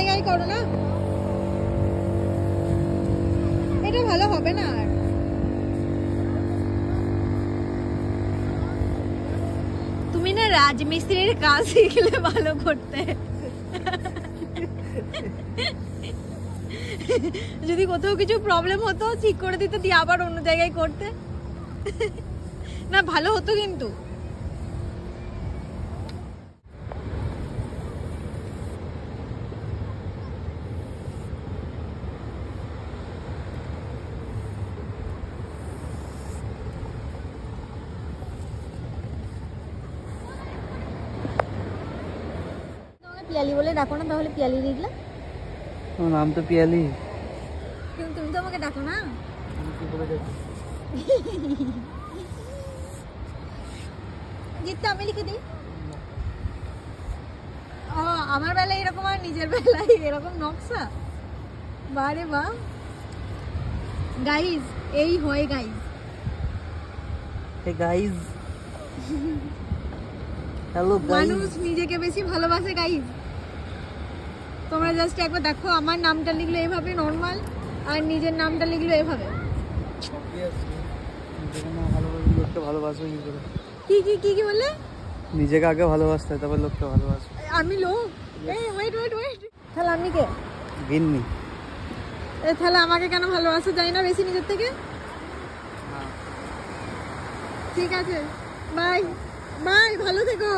জায়গায় করো না, এটা ভালো হবে না। আর তুমি না রাজমিস্ত্রির কাজ শিখলে ভালো করতে। যদি কোথাও কিছু প্রবলেম হতো ঠিক করে দিতে, দিয়ে আবার অন্য জায়গায় করতে, না ভালো হতো কিন্তু। পিয়ালি বলে ডাকো না, তাহলে পিয়ালি লিখলে। তোমার নাম তো পিয়ালি, কিন্তু তুমি তো আমাকে ডাকো না। জিতটা আমি লিখে দিই। ও আমার বেলায় এরকম আর নিজের বেলায় এরকম নকশা, বারে বা। গাইজ এই হয় guys. Hey guys, hello guys. মানুষ নিজেকে বেশি ভালোবাসে গাইজ। তোমরা জাস্ট একবার দেখো, আমার নামটা লিখলো এভাবে নর্মাল, আর নিজের নামটা লিখলো এভাবে। লোককে ভালোবাসবে কি করে? কি কি কি কি বললে? নিজেকে আগে ভালোবাসতে হয়, তারপর লোককে ভালোবাসবে। আমি লোক? এই ওয়েট ওয়েট ওয়েট, তাহলে আমি কে? গিন্নি। তাহলে আমাকে কেন ভালোবাসা যায় না বেশি নিজের থেকে? ঠিক আছে, বাই বাই, ভালো থেকো।